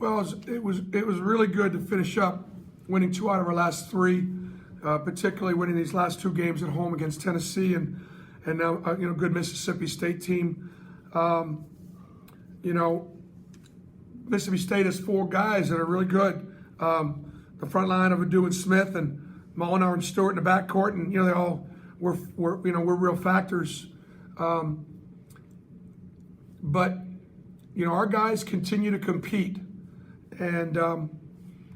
Well, it was really good to finish up winning 2 out of our last 3, particularly winning these last 2 games at home against Tennessee and now good Mississippi State team. Mississippi State has 4 guys that are really good. The front line of Adu and Smith and Molinar and Stewart in the backcourt, and they all were real factors. But our guys continue to compete, and I'll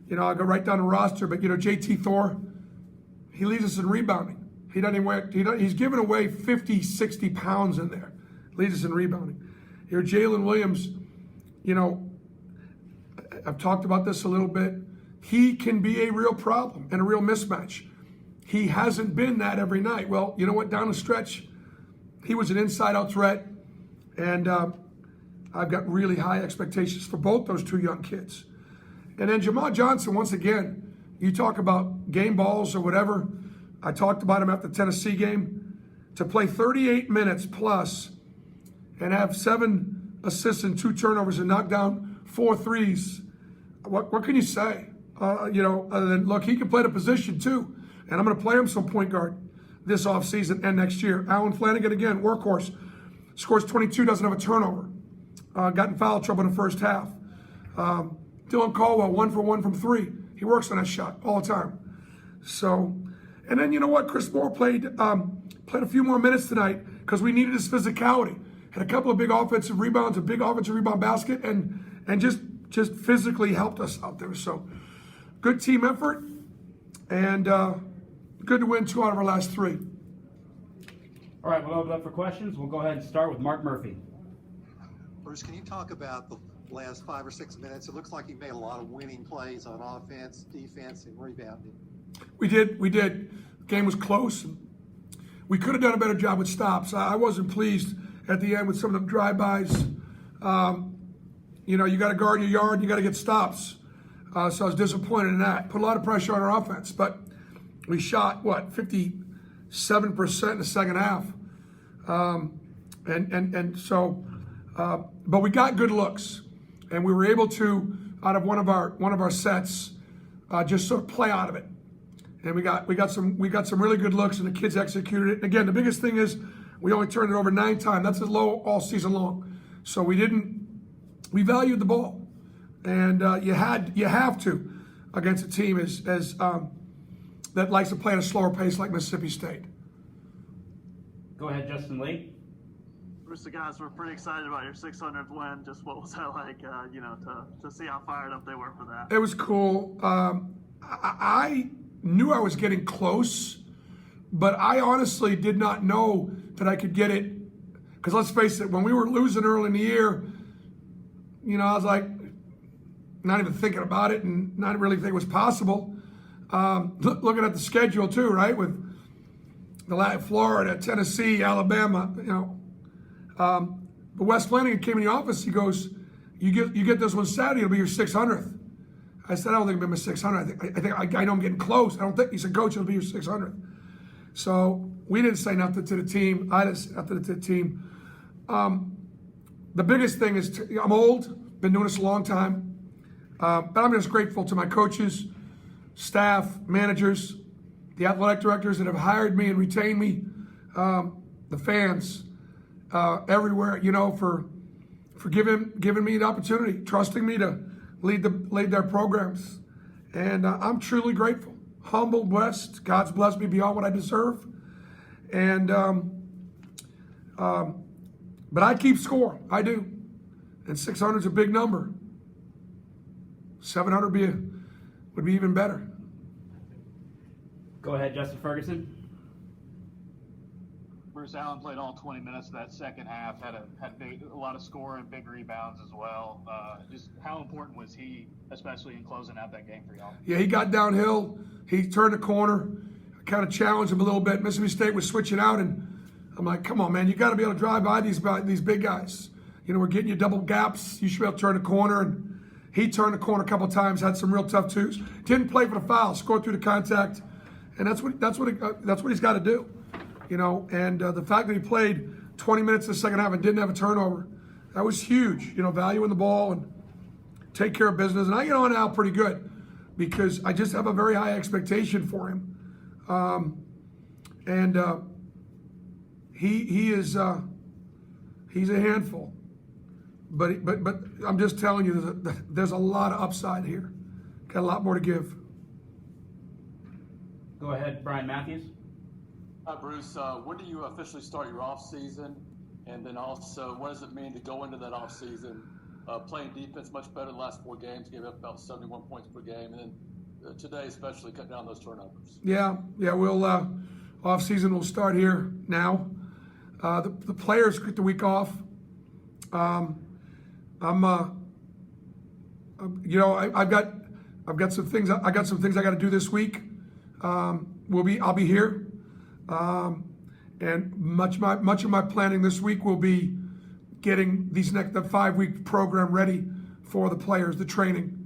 go right down the roster. But JT Thor, he leads us in rebounding. He doesn't even weigh, he's given away 50, 60 pounds in there. Leads us in rebounding. Jalen Williams, I've talked about this a little bit. He can be a real problem and a real mismatch. He hasn't been that every night. Well, you know what? Down the stretch, he was an inside-out threat, and I've got really high expectations for both those 2 young kids. And then Jamal Johnson, once again, you talk about game balls or whatever. I talked about him after the Tennessee game. To play 38 minutes plus and have 7 assists and 2 turnovers and knock down 4 threes, what can you say? Other than, look, he can play the position too. And I'm going to play him some point guard this offseason and next year. Alan Flanagan, again, workhorse. Scores 22, doesn't have a turnover. Got in foul trouble in the first half. Dylan Caldwell, 1 for 1 from 3. He works on that shot all the time. So, and then you know what? Chris Moore played a few more minutes tonight because we needed his physicality. Had a couple of big offensive rebounds, a big offensive rebound basket, and just physically helped us out there. So, good team effort, and good to win 2 out of our last 3. All right, we'll open up for questions. We'll go ahead and start with Mark Murphy. Bruce, can you talk about the last 5 or 6 minutes? It looks like you made a lot of winning plays on offense, defense, and rebounding. We did. The game was close. We could have done a better job with stops. I wasn't pleased at the end with some of the drive-bys. You got to guard your yard. You got to get stops. So I was disappointed in that. Put a lot of pressure on our offense, but we shot 57% in the second half, but we got good looks, and we were able to, out of one of our sets, just sort of play out of it. And we got some really good looks, and the kids executed it. And again, the biggest thing is we only turned it over 9 times. That's as low all season long. So we valued the ball. And you have to against a team that likes to play at a slower pace like Mississippi State. Go ahead, Justin Lee. Bruce, the guys were pretty excited about your 600th win. Just what was that like, to see how fired up they were for that? It was cool. I knew I was getting close, but I honestly did not know that I could get it. Because let's face it, when we were losing early in the year, I was like, not even thinking about it and not really think it was possible. Looking at the schedule too, right? With the Florida, Tennessee, Alabama, But Wes Flanagan came in the office. He goes, "You get this one Saturday. It'll be your 600th." I said, "I don't think it'll be my 600. I know I'm getting close. I don't think." He said, "Coach, it'll be your 600th." So we didn't say nothing to the team. I didn't say nothing to the team. The biggest thing is I'm old. Been doing this a long time. But I'm just grateful to my coaches, staff, managers, the athletic directors that have hired me and retained me, the fans everywhere, for giving me the opportunity, trusting me to lead their programs. And I'm truly grateful, humble, blessed. God's blessed me beyond what I deserve. And but I keep score. I do. And 600 is a big number. 700 would be even better. Go ahead, Justin Ferguson. Bruce, Allen played all 20 minutes of that second half, had a lot of scoring, big rebounds as well. Just how important was he, especially in closing out that game for y'all? Yeah, he got downhill. He turned the corner. I kind of challenged him a little bit. Mississippi State was switching out, and I'm like, come on, man, you got to be able to drive by these big guys. We're getting you double gaps. You should be able to turn the corner. And he turned the corner a couple of times, had some real tough twos. Didn't play for the foul, scored through the contact, and that's what he's got to do. And the fact that he played 20 minutes in the second half and didn't have a turnover, that was huge. Valuing the ball, and take care of business. And I get on Al pretty good because I just have a very high expectation for him. He is he's a handful. But I'm just telling you, there's a lot of upside here. Got a lot more to give. Go ahead, Brian Matthews. Hi, Bruce. When do you officially start your off season? And then also, what does it mean to go into that off season playing defense much better the last 4 games, gave up about 71 points per game, and then today especially cut down those turnovers? Yeah. We'll off season will start here now. The players get the week off. I've got some things. I got some things I got to do this week. I'll be here, and much of my planning this week will be getting the 5-week program ready for the players, the training,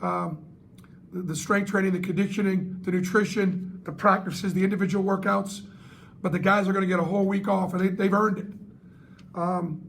the strength training, the conditioning, the nutrition, the practices, the individual workouts. But the guys are going to get a whole week off, and they've earned it. And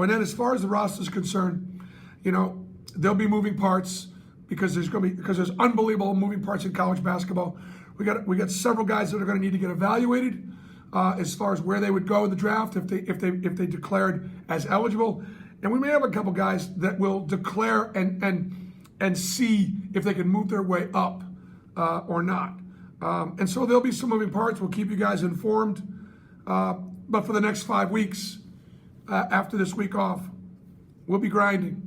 then as far as the roster is concerned, there'll be moving parts because there's unbelievable moving parts in college basketball. We got several guys that are going to need to get evaluated as far as where they would go in the draft if they declared as eligible, and we may have a couple guys that will declare and see if they can move their way up or not. And so there'll be some moving parts. We'll keep you guys informed. But for the next 5 weeks after this week off, we'll be grinding.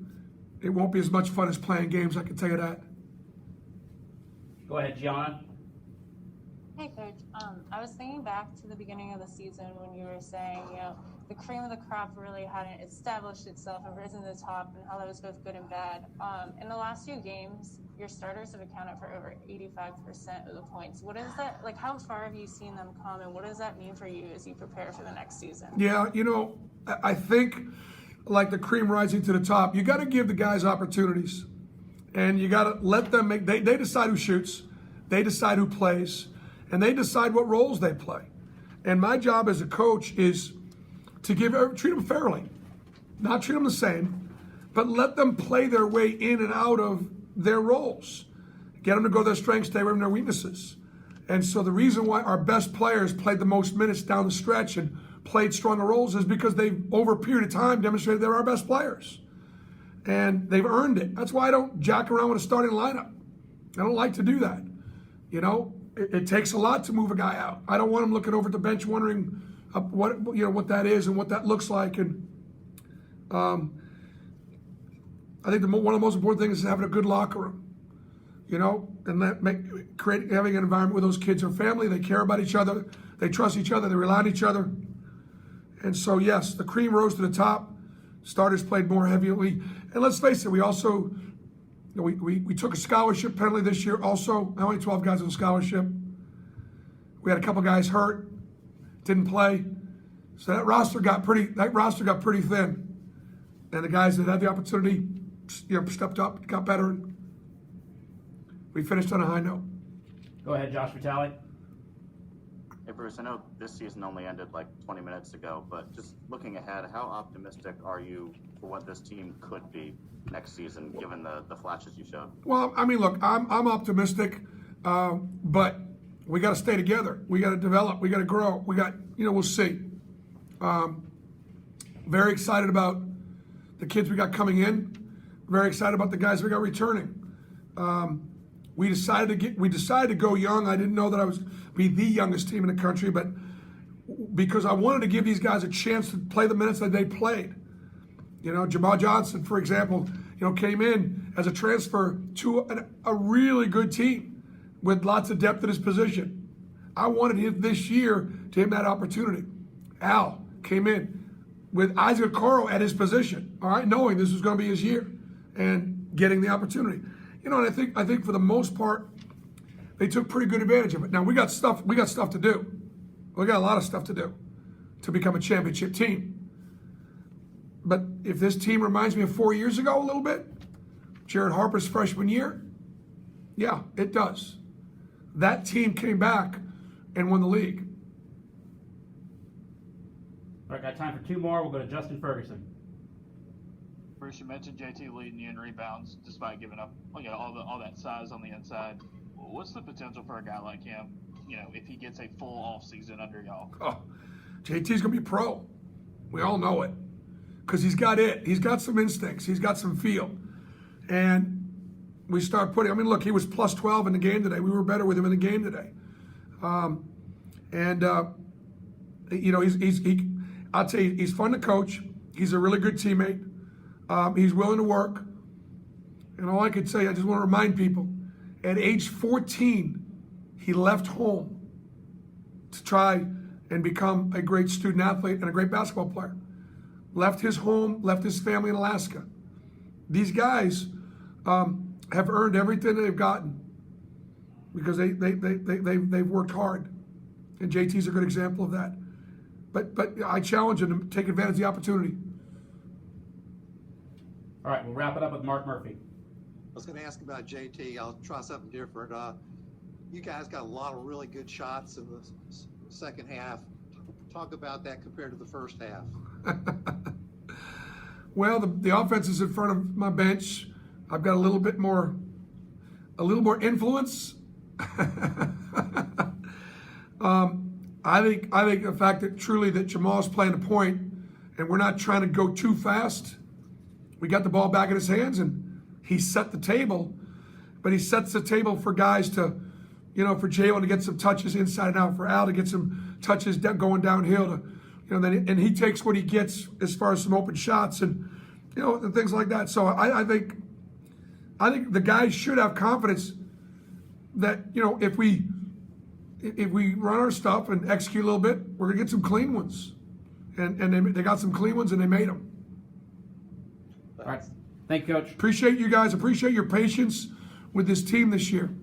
It won't be as much fun as playing games, I can tell you that. Go ahead, Gianna. Hey, Coach. I was thinking back to the beginning of the season when you were saying, the cream of the crop really hadn't established itself and risen to the top, and how that was both good and bad. In the last few games, your starters have accounted for over 85% of the points. What is that, like, how far have you seen them come, and what does that mean for you as you prepare for the next season? Yeah, I think, like the cream rising to the top, you got to give the guys opportunities, and you got to let them they decide who shoots, they decide who plays, and they decide what roles they play. And my job as a coach is to treat them fairly, not treat them the same, but let them play their way in and out of their roles. Get them to go to their strengths, stay away from their weaknesses. And so the reason why our best players played the most minutes down the stretch and played stronger roles is because they've, over a period of time, demonstrated they're our best players. And they've earned it. That's why I don't jack around with a starting lineup. I don't like to do that. It takes a lot to move a guy out. I don't want him looking over at the bench wondering what that is and what that looks like. And I think one of the most important things is having a good locker room. And having an environment where those kids are family, they care about each other, they trust each other, they rely on each other. And so, yes, the cream rose to the top. Starters played more heavily. And let's face it, we also, we took a scholarship penalty this year also. Only 12 guys on scholarship. We had a couple guys hurt, didn't play. So that roster got pretty thin. And the guys that had the opportunity, stepped up, got better. We finished on a high note. Go ahead, Josh Vitale. Hey, Bruce, I know this season only ended like 20 minutes ago, but just looking ahead, how optimistic are you for what this team could be next season, given the flashes you showed? Well, I mean, look, I'm optimistic, but we got to stay together. We got to develop. We got to grow. We'll see. Very excited about the kids we got coming in. Very excited about the guys we got returning. We decided to go young. I didn't know that I was be the youngest team in the country, but because I wanted to give these guys a chance to play the minutes that they played. Jamal Johnson, for example, came in as a transfer to a really good team with lots of depth at his position. I wanted him this year to have that opportunity. Al came in with Isaac Okoro at his position, all right, knowing this was going to be his year and getting the opportunity. And I think for the most part, they took pretty good advantage of it. Now we got stuff to do. We got a lot of stuff to do to become a championship team. But if this team reminds me of 4 years ago a little bit, Jared Harper's freshman year, yeah, it does. That team came back and won the league. All right, got time for 2 more. We'll go to Justin Ferguson. Bruce, you mentioned JT leading you in rebounds despite giving up all that size on the inside. What's the potential for a guy like him, if he gets a full off season under y'all? Oh, JT's going to be pro. We all know it. Because he's got it. He's got some instincts. He's got some feel. And we start putting, look, he was plus 12 in the game today. We were better with him in the game today. I'll tell you, he's fun to coach. He's a really good teammate. He's willing to work. And all I could say, I just want to remind people, at age 14, he left home to try and become a great student athlete and a great basketball player. Left his home, left his family in Alaska. These guys have earned everything they've gotten because they've worked hard. And JT's a good example of that. But I challenge him to take advantage of the opportunity. All right, we'll wrap it up with Mark Murphy. I was going to ask about JT. I'll try something different. You guys got a lot of really good shots in the second half. Talk about that compared to the first half. Well, the offense is in front of my bench. I've got a little more influence. I think the fact that truly that Jamal's playing a point and we're not trying to go too fast. We got the ball back in his hands and he set the table, but he sets the table for guys to, for Jalen to get some touches inside and out, for Al to get some touches going downhill to, and he takes what he gets as far as some open shots and, and things like that. So I think the guys should have confidence that, if we run our stuff and execute a little bit, we're gonna get some clean ones, and they got some clean ones and they made them. All right. Thank you, Coach. Appreciate you guys. Appreciate your patience with this team this year.